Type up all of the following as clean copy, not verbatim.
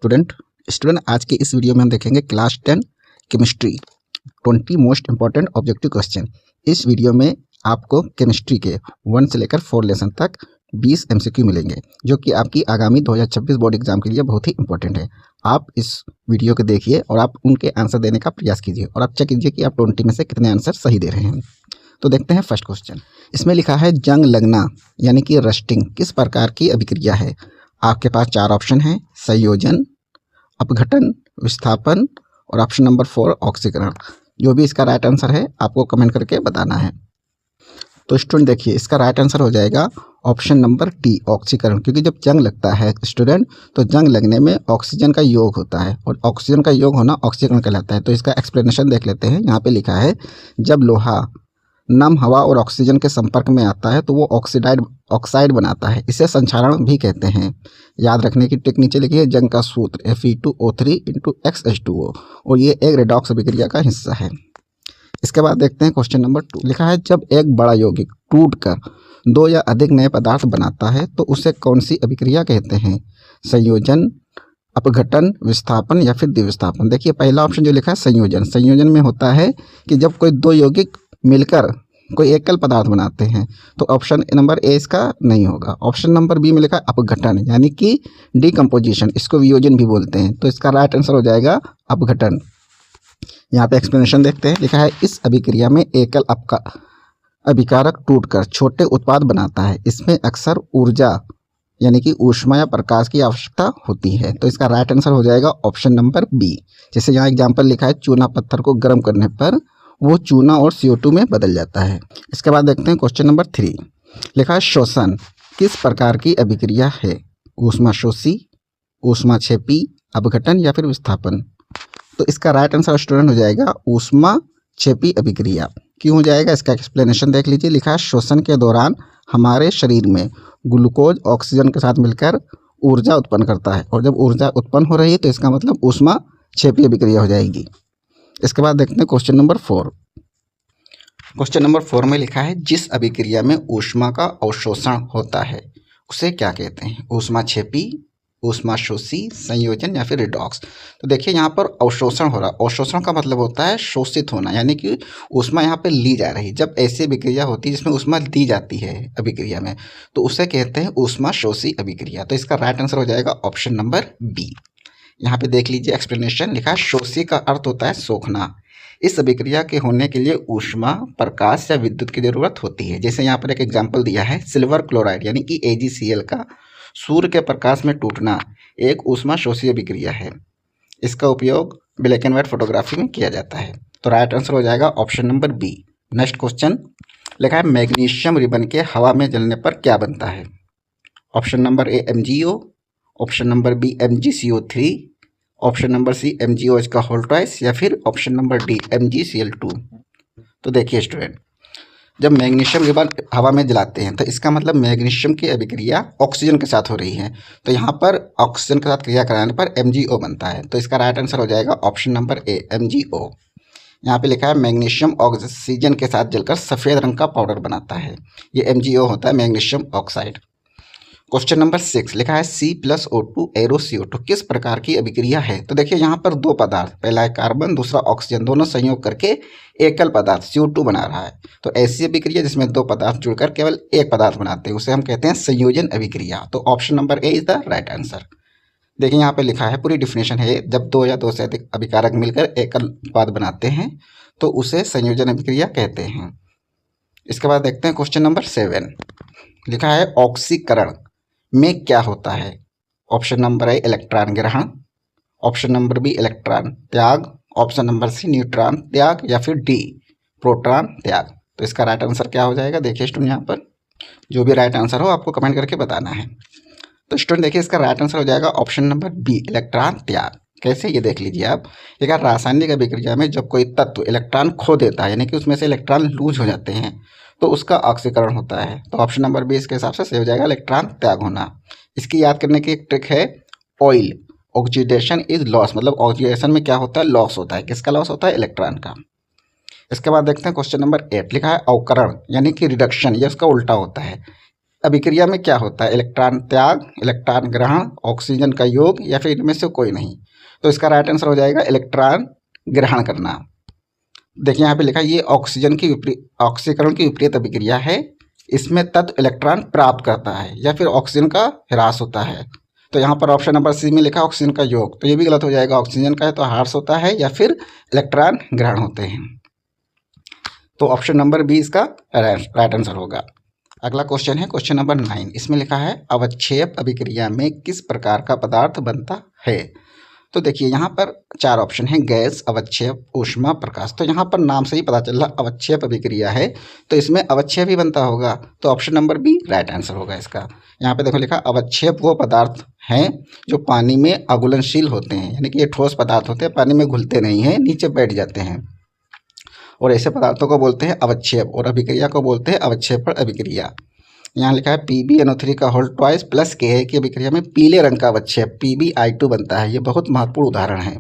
Student student आज के इस वीडियो में हम देखेंगे class 10 chemistry 20 most important objective question. इस वीडियो में आपको केमिस्ट्री के 1 से लेकर 4 लेसन तक 20 एमसीक्यू मिलेंगे, जो कि आपकी आगामी 2026 बोर्ड एग्जाम के लिए बहुत ही इंपॉर्टेंट है। आप इस वीडियो को देखिए और आप उनके आंसर देने का प्रयास कीजिए और आप चेक कीजिए कि आप 20 में से कितने आंसर सही दे रहे हैं। तो देखते हैं फर्स्ट क्वेश्चन। इसमें लिखा है जंग लगना यानी कि रस्टिंग किस प्रकार की अभिक्रिया है। आपके पास 4 ऑप्शन हैं, संयोजन, अपघटन, विस्थापन और ऑप्शन नंबर 4 ऑक्सीकरण। जो भी इसका राइट आंसर है आपको कमेंट करके बताना है। तो स्टूडेंट देखिए, इसका राइट आंसर हो जाएगा ऑप्शन नंबर डी ऑक्सीकरण, क्योंकि जब जंग लगता है स्टूडेंट तो जंग लगने में ऑक्सीजन का योग होता है और ऑक्सीजन का योग होना ऑक्सीकरण कहलाता है। तो इसका एक्सप्लेनेशन देख लेते हैं। यहाँ पे लिखा है जब लोहा नम हवा और ऑक्सीजन के संपर्क में आता है तो वो ऑक्साइड बनाता है, इसे संक्षारण भी कहते हैं। याद रखने की ट्रिक नीचे लिखी है, जंग का सूत्र Fe2O3 × XH2O और ये एक रेडॉक्स अभिक्रिया का हिस्सा है। इसके बाद देखते हैं क्वेश्चन नंबर 2। लिखा है जब एक बड़ा यौगिक टूटकर 2 या अधिक नए पदार्थ बनाता है तो उसे कौन सी अभिक्रिया कहते हैं। संयोजन, अपघटन, विस्थापन या फिर द्विविस्थापन। देखिए पहला ऑप्शन जो लिखा है संयोजन। संयोजन में होता है कि जब कोई 2 यौगिक मिलकर कोई एकल पदार्थ बनाते हैं, तो ऑप्शन नंबर ए इसका नहीं होगा। ऑप्शन नंबर बी में लिखा है अपघटन यानी कि डिकम्पोजिशन, इसको वियोजन भी बोलते हैं। तो इसका राइट आंसर हो जाएगा अपघटन। यहाँ पे एक्सप्लेनेशन देखते हैं। लिखा है इस अभिक्रिया में एकल अभिकारक टूटकर छोटे उत्पाद बनाता है। इसमें अक्सर ऊर्जा यानी कि ऊष्मा या प्रकाश की आवश्यकता होती है। तो इसका राइट आंसर हो जाएगा ऑप्शन नंबर बी। जैसे यहाँ एग्जाम्पल लिखा है चूना पत्थर को गर्म करने पर वो चूना और CO2 में बदल जाता है। इसके बाद देखते हैं क्वेश्चन नंबर 3। लिखा है श्वसन किस प्रकार की अभिक्रिया है। ऊष्माशोषी, ऊष्माक्षेपी, अपघटन या फिर विस्थापन। तो इसका राइट आंसर स्टूडेंट हो जाएगा ऊष्माक्षेपी अभिक्रिया। क्यों हो जाएगा इसका एक्सप्लेनेशन देख लीजिए। लिखा है श्वसन के दौरान हमारे शरीर में ग्लूकोज ऑक्सीजन के साथ मिलकर ऊर्जा उत्पन्न करता है और जब ऊर्जा उत्पन्न हो रही है तो इसका मतलब ऊष्माक्षेपी अभिक्रिया हो जाएगी। इसके बाद देखते हैं क्वेश्चन नंबर 4। क्वेश्चन नंबर 4 में लिखा है जिस अभिक्रिया में ऊष्मा का अवशोषण होता है उसे क्या कहते हैं। ऊष्माक्षेपी, ऊष्माशोषी, संयोजन या फिर रिडॉक्स। तो देखिए यहाँ पर अवशोषण हो रहा है। अवशोषण का मतलब होता है शोषित होना, यानी कि ऊष्मा यहाँ पे ली जा रही। जब ऐसी अभिक्रिया होती है जिसमें ऊष्मा दी जाती है अभिक्रिया में, तो उसे कहते हैं ऊष्माशोषी अभिक्रिया। तो इसका राइट आंसर हो जाएगा ऑप्शन नंबर बी। यहाँ पे देख लीजिए एक्सप्लेनेशन। लिखा है शोषी का अर्थ होता है सोखना। इस अभिक्रिया के होने के लिए ऊष्मा, प्रकाश या विद्युत की जरूरत होती है। जैसे यहाँ पर एक एग्जांपल दिया है सिल्वर क्लोराइड यानी कि AgCl का सूर्य के प्रकाश में टूटना एक ऊष्मा शोषी अभिक्रिया है। इसका उपयोग ब्लैक एंड व्हाइट फोटोग्राफी में किया जाता है। तो राइट आंसर हो जाएगा option number B. Next question लिखा है मैग्नीशियम रिबन के हवा में जलने पर क्या बनता है। Option number A MgO, option number B MgCO3, option number C MgOH का होल ट्वाइस या फिर ऑप्शन नंबर डी MgCl2। तो देखिए स्टूडेंट, जब मैग्नीशियम रिबन हवा में जलाते हैं तो इसका मतलब मैग्नीशियम की अभिक्रिया ऑक्सीजन के साथ हो रही है। तो यहाँ पर ऑक्सीजन के साथ क्रिया कराने पर MgO बनता है। तो इसका राइट आंसर हो जाएगा ऑप्शन नंबर ए MgO। यहाँ पे लिखा है मैग्नीशियम ऑक्सीजन के साथ जलकर सफ़ेद रंग का पाउडर बनाता है। ये MgO होता है, मैग्नीशियम ऑक्साइड। क्वेश्चन नंबर 6 लिखा है C+O2 एरो CO2 किस प्रकार की अभिक्रिया है। तो देखिए यहाँ पर 2 पदार्थ, पहला है कार्बन दूसरा ऑक्सीजन, दोनों संयोग करके एकल पदार्थ CO2 बना रहा है। तो ऐसी अभिक्रिया जिसमें 2 पदार्थ जुड़कर केवल एक पदार्थ बनाते हैं उसे हम कहते हैं संयोजन अभिक्रिया। तो option number A is the right answer. देखिए यहाँ पे लिखा है, पूरी डिफिनेशन है, जब 2 या 2 से अधिक अभिकारक मिलकर एकल उत्पाद बनाते हैं तो उसे संयोजन अभिक्रिया कहते हैं। इसके बाद देखते हैं क्वेश्चन नंबर 7। लिखा है ऑक्सीकरण में क्या होता है। ऑप्शन नंबर ए इलेक्ट्रॉन ग्रहण, ऑप्शन नंबर बी इलेक्ट्रॉन त्याग, ऑप्शन नंबर सी न्यूट्रॉन त्याग या फिर डी प्रोटॉन त्याग। तो इसका राइट आंसर क्या हो जाएगा। देखिए स्टूडेंट, यहाँ पर जो भी राइट आंसर हो आपको कमेंट करके बताना है। तो स्टूडेंट देखिए इसका राइट आंसर हो जाएगा ऑप्शन नंबर बी इलेक्ट्रॉन त्याग। कैसे, ये देख लीजिए आप। एक रासायनिक अभिक्रिया में जब कोई तत्व इलेक्ट्रॉन खो देता है यानी कि उसमें से इलेक्ट्रॉन लूज हो जाते हैं तो उसका ऑक्सीकरण होता है। तो ऑप्शन नंबर बी इसके हिसाब से सही हो जाएगा, इलेक्ट्रॉन त्याग होना। इसकी याद करने की एक ट्रिक है, ऑयल ऑक्सीडेशन इज लॉस, मतलब ऑक्सीडेशन में क्या होता है, लॉस होता है। किसका लॉस होता है, इलेक्ट्रॉन का। इसके बाद देखते हैं क्वेश्चन नंबर 8। लिखा है अवकरण यानी कि रिडक्शन, ये उसका उल्टा होता है। अभिक्रिया में क्या होता है, इलेक्ट्रॉन त्याग, इलेक्ट्रॉन ग्रहण, ऑक्सीजन का योग या फिर इनमें से कोई नहीं। तो इसका राइट आंसर हो जाएगा इलेक्ट्रॉन ग्रहण करना। देखिए यहाँ पे लिखा है ये ऑक्सीकरण की विपरीत अभिक्रिया है, इसमें तत्व इलेक्ट्रॉन प्राप्त करता है या फिर ऑक्सीजन का ह्रास होता है। तो यहाँ पर ऑप्शन नंबर सी में लिखा ऑक्सीजन का योग, तो ये भी गलत हो जाएगा। ऑक्सीजन का है तो ह्रास होता है या फिर इलेक्ट्रॉन ग्रहण होते हैं। तो ऑप्शन नंबर बी इसका राइट आंसर होगा। अगला क्वेश्चन है क्वेश्चन नंबर 9। इसमें लिखा है अवक्षेप अभिक्रिया में किस प्रकार का पदार्थ बनता है। तो देखिए यहाँ पर 4 ऑप्शन है, गैस, अवक्षेप, ऊष्मा, प्रकाश। तो यहाँ पर नाम से ही पता चल रहा अवक्षेप अभिक्रिया है, तो इसमें अवक्षेप ही बनता होगा। तो option number B right answer होगा इसका। यहाँ पे देखो लिखा अवक्षेप वो पदार्थ हैं जो पानी में अघुलनशील होते हैं, यानी कि ये ठोस पदार्थ होते हैं, पानी में घुलते नहीं हैं, नीचे बैठ जाते हैं, और ऐसे पदार्थों को बोलते हैं अवक्षेप, और अभिक्रिया को बोलते हैं अवक्षेपण अभिक्रिया। यहाँ लिखा है PbNO3 का होल ट्वाइस प्लस Ka की अभिक्रिया में पीले रंग का अवक्षेप PbI2 बनता है। ये बहुत महत्वपूर्ण उदाहरण है,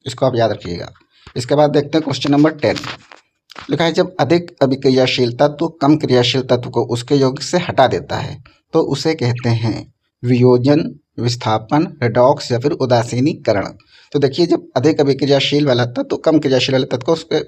इसको आप याद रखिएगा। इसके बाद देखते हैं क्वेश्चन नंबर 10। लिखा है जब अधिक अभिक्रियाशील तत्व कम क्रियाशील तत्व को उसके यौगिक से हटा देता है तो उसे कहते हैं वियोजन, विस्थापन, रेडॉक्स या फिर उदासीनीकरण। तो देखिए जब अधिक अभिक्रियाशील वाला तत्व कम क्रियाशील वाले तत्व को उसके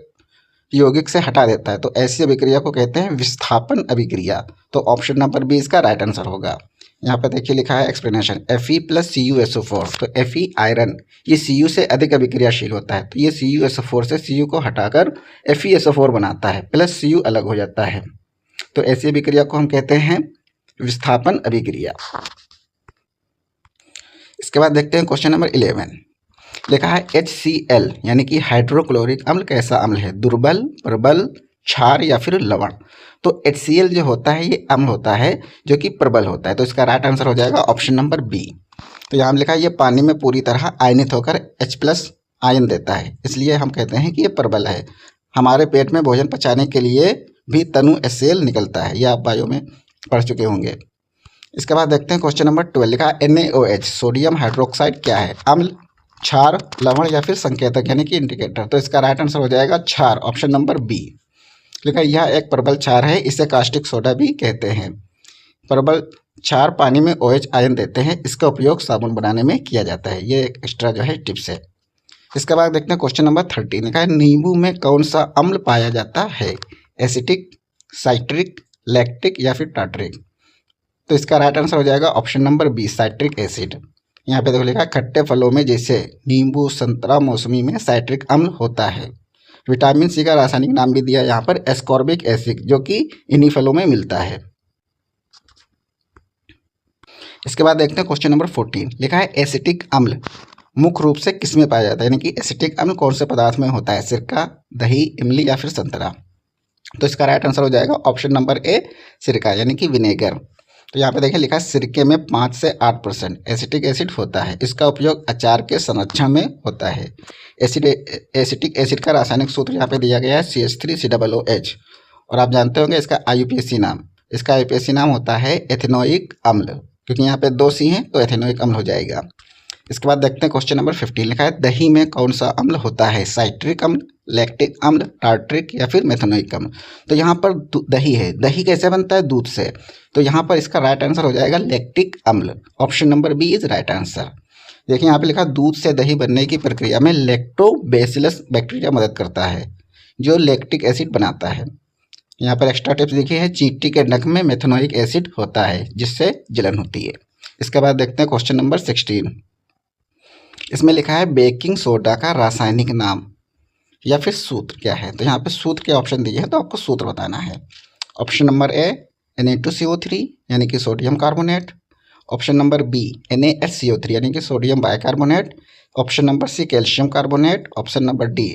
यौगिक से हटा देता है तो ऐसी अभिक्रिया को कहते हैं विस्थापन अभिक्रिया। तो ऑप्शन नंबर बी इसका राइट आंसर होगा। यहाँ पर देखिए लिखा है एक्सप्लेनेशन Fe + CuSO4। तो Fe आयरन ये Cu से अधिक अभिक्रियाशील होता है, तो ये CuSO4 से Cu को हटाकर FeSO4 बनाता है, प्लस Cu अलग हो जाता है। तो ऐसी अभिक्रिया को हम कहते हैं विस्थापन अभिक्रिया। इसके बाद देखते हैं क्वेश्चन नंबर 11। लिखा है HCl यानी कि हाइड्रोक्लोरिक अम्ल कैसा अम्ल है, दुर्बल, प्रबल, क्षार या फिर लवण। तो HCl जो होता है ये अम्ल होता है जो कि प्रबल होता है, तो इसका राइट आंसर हो जाएगा ऑप्शन नंबर बी। तो यहाँ लिखा है ये पानी में पूरी तरह आयनित होकर H+ आयन देता है, इसलिए हम कहते हैं कि ये प्रबल है। हमारे पेट में भोजन पचाने के लिए भी तनु HCl निकलता है, ये आप बायो में पढ़ चुके होंगे। इसके बाद देखते हैं क्वेश्चन नंबर 12। लिखा है NaOH सोडियम हाइड्रोक्साइड क्या है, अम्ल, क्षार, लवण या फिर संकेतक यानी कि इंडिकेटर। तो इसका राइट आंसर हो जाएगा क्षार, ऑप्शन नंबर बी। लिखा यह एक प्रबल क्षार है, इसे कास्टिक सोडा भी कहते हैं। प्रबल क्षार पानी में OH आयन देते हैं, इसका उपयोग साबुन बनाने में किया जाता है। ये एक एक्स्ट्रा जो है टिप्स है। इसके बाद देखते हैं क्वेश्चन नंबर 13। लिखा है नींबू में कौन सा अम्ल पाया जाता है, एसिटिक, साइट्रिक, लैक्टिक या फिर टार्टरिक। तो इसका राइट आंसर हो जाएगा option number B, citric acid. यहाँ पे देखो लिखा है खट्टे फलों में जैसे नींबू, संतरा, मौसमी में साइट्रिक अम्ल होता है। विटामिन सी का रासायनिक नाम भी दिया यहाँ पर एस्कॉर्बिक एसिड, जो कि इन्हीं फलों में मिलता है। इसके बाद देखते हैं क्वेश्चन नंबर 14। लिखा है एसिटिक अम्ल मुख्य रूप से किसमें पाया जाता है, यानी कि एसिटिक अम्ल कौन से पदार्थ में होता है, सिरका, दही, इमली या फिर संतरा। तो इसका राइट आंसर हो जाएगा ऑप्शन नंबर ए, सिरका यानी कि विनेगर। तो यहाँ पे देखिए लिखा है सिरके में 5 से 8% एसिटिक एसिड होता है, इसका उपयोग अचार के संरक्षण में होता है। एसिटिक एसिड का रासायनिक सूत्र यहाँ पे दिया गया है CH3COOH, और आप जानते होंगे इसका IUPAC नाम, इसका IUPAC नाम होता है एथेनोइक अम्ल, क्योंकि यहाँ पे 2 C हैं तो एथेनोइक अम्ल हो जाएगा। इसके बाद देखते हैं क्वेश्चन नंबर 15। लिखा है दही में कौन सा अम्ल होता है, साइट्रिक अम्ल, लैक्टिक अम्ल, टार्टरिक या फिर मेथनोइक अम्ल। तो यहाँ पर दही है, दही कैसे बनता है, दूध से। तो यहाँ पर इसका राइट आंसर हो जाएगा लैक्टिक अम्ल, option number B is right answer. देखिए यहाँ पे लिखा दूध से दही बनने की प्रक्रिया में लैक्टोबैसिलस बैक्टीरिया मदद करता है जो लैक्टिक एसिड बनाता है। यहाँ पर एक्स्ट्रा टिप्स देखिए है चींटी के नक में मेथनोइक एसिड होता है जिससे जलन होती है। इसके बाद देखते हैं क्वेश्चन नंबर 16। इसमें लिखा है बेकिंग सोडा का रासायनिक नाम या फिर सूत्र क्या है। तो यहाँ पे सूत्र के ऑप्शन दिए हैं तो आपको सूत्र बताना है। ऑप्शन नंबर ए Na2CO3 यानी कि sodium carbonate, option number B NaHCO3 यानी कि sodium bicarbonate, option number C calcium carbonate, option number D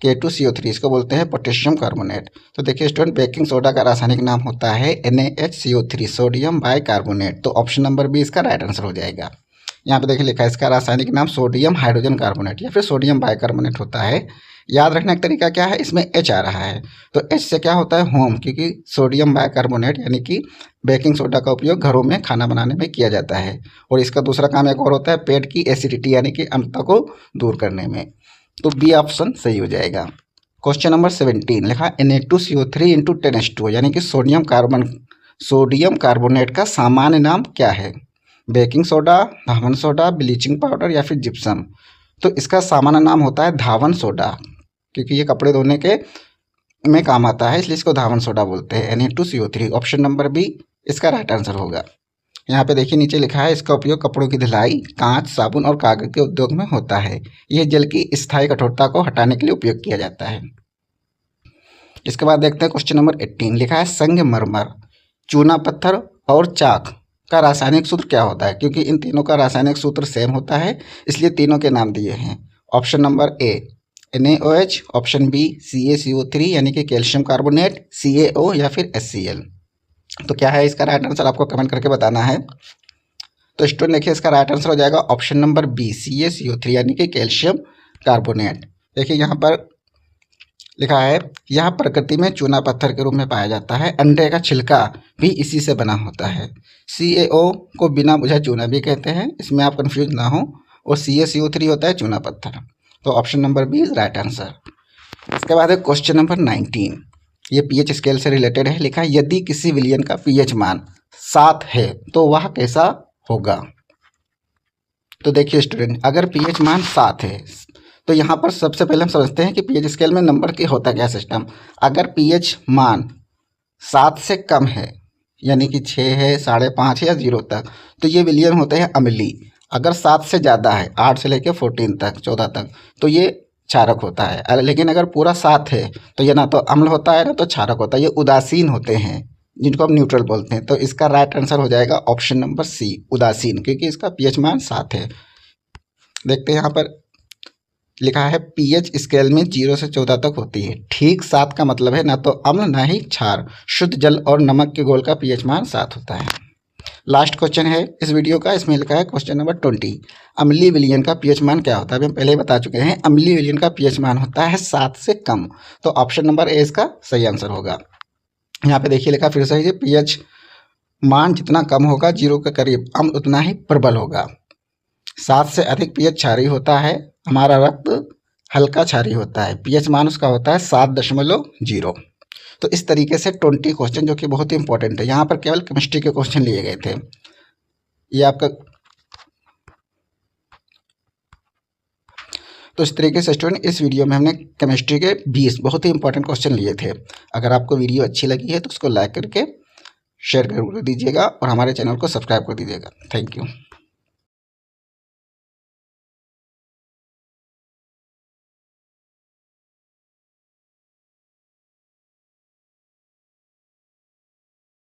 K2CO3 इसको बोलते हैं पोटेशियम कार्बोनेट। तो देखिए स्टूडेंट बेकिंग सोडा का रासायनिक नाम होता है NaHCO3 सोडियम बाइकार्बोनेट। तो ऑप्शन नंबर बी इसका राइट आंसर हो जाएगा। यहाँ पे देखिए लिखा है इसका रासायनिक नाम सोडियम हाइड्रोजन कार्बोनेट या फिर सोडियम बाइकार्बोनेट होता है। याद रखने का तरीका क्या है, इसमें H आ रहा है तो H से क्या होता है होम, क्योंकि सोडियम बाइकार्बोनेट यानी कि बेकिंग सोडा का उपयोग घरों में खाना बनाने में किया जाता है, और इसका दूसरा काम एक और होता है पेट की एसिडिटी यानी कि अम्लता को दूर करने में। तो बी ऑप्शन सही हो जाएगा। क्वेश्चन नंबर 17 लिखा Na2CO3 × 10H2 यानी कि सोडियम कार्बन सोडियम कार्बोनेट का सामान्य नाम क्या है? बेकिंग सोडा, धावन सोडा, ब्लीचिंग पाउडर या फिर जिप्सम? तो इसका सामान्य नाम होता है धावन सोडा, क्योंकि ये कपड़े धोने के में काम आता है, इसलिए इसको धावन सोडा बोलते हैं। Na2CO3 ऑप्शन नंबर बी इसका राइट आंसर होगा। यहाँ पे देखिए नीचे लिखा है इसका उपयोग कपड़ों की धुलाई, कांच, साबुन और कागज के उद्योग में होता है। यह जल की स्थायी कठोरता को हटाने के लिए उपयोग किया जाता है। इसके बाद देखते हैं क्वेश्चन नंबर 18। लिखा है संगमरमर, चूना पत्थर और चाक का रासायनिक सूत्र क्या होता है? क्योंकि इन तीनों का रासायनिक सूत्र सेम होता है, इसलिए तीनों के नाम दिए हैं। Option number A NaOH, option B CaCO3 यानी कि कैल्शियम कार्बोनेट, CaO या फिर HCl। तो क्या है इसका राइट आंसर, आपको कमेंट करके बताना है। तो स्टूडेंट देखिए इसका राइट आंसर हो जाएगा ऑप्शन नंबर बी CaCO3 यानी कि कैल्शियम कार्बोनेट। देखिए यहाँ पर लिखा है यह प्रकृति में चूना पत्थर के रूप में पाया जाता है। अंडे का छिलका भी इसी से बना होता है। CaO को बिना बुझा चूना भी कहते हैं, इसमें आप कंफ्यूज ना हो, और CaCO3 होता है चूना पत्थर। तो option number B is right answer. इसके बाद है क्वेश्चन नंबर 19। ये pH स्केल से रिलेटेड है। लिखा है यदि किसी विलयन का pH मान 7 है तो वह कैसा होगा? तो देखिए स्टूडेंट, अगर pH मान 7 है तो यहाँ पर सबसे पहले हम समझते हैं कि pH स्केल में नंबर की होता क्या सिस्टम। अगर pH मान 7 से कम है यानी कि 6 है, 5.5 है या 0 तक, तो ये विलयन होते हैं अम्लीय। अगर 7 से ज़्यादा है, 8 से लेकर 14 तक, तो ये क्षारक होता है। लेकिन अगर पूरा 7 है तो ये ना तो अम्ल होता है ना तो क्षारक होता है, ये उदासीन होते हैं, जिनको हम न्यूट्रल बोलते हैं। तो इसका राइट आंसर हो जाएगा ऑप्शन नंबर सी उदासीन, क्योंकि इसका pH मान 7 है। देखते हैं यहाँ पर लिखा है pH स्केल में 0 से 14 तक होती है। ठीक 7 का मतलब है ना तो अम्ल ना ही क्षार। शुद्ध जल और नमक के घोल का pH मान 7 होता है। लास्ट क्वेश्चन है इस वीडियो का, इसमें लिखा है क्वेश्चन नंबर 20। अम्लीय विलयन का pH मान क्या होता है? अभी हम पहले ही बता चुके हैं, अम्लीय विलयन का pH मान होता है 7 से कम। तो ऑप्शन नंबर ए इसका सही आंसर होगा। यहाँ पे देखिए लिखा फिर से है pH मान जितना कम होगा 0 के करीब, अम्ल उतना ही प्रबल होगा। 7 से अधिक pH क्षारीय होता है। हमारा रक्त हल्का क्षारीय होता है, pH मान उसका होता है 7.0। तो इस तरीके से 20 क्वेश्चन, जो कि बहुत ही इंपॉर्टेंट है, यहाँ पर केवल केमिस्ट्री के क्वेश्चन लिए गए थे। ये आपका, तो इस तरीके से स्टूडेंट इस वीडियो में हमने केमिस्ट्री के 20 बहुत ही इंपॉर्टेंट क्वेश्चन लिए थे। अगर आपको वीडियो अच्छी लगी है तो उसको लाइक करके शेयर कर दीजिएगा और हमारे चैनल को सब्सक्राइब कर दीजिएगा। Thank you.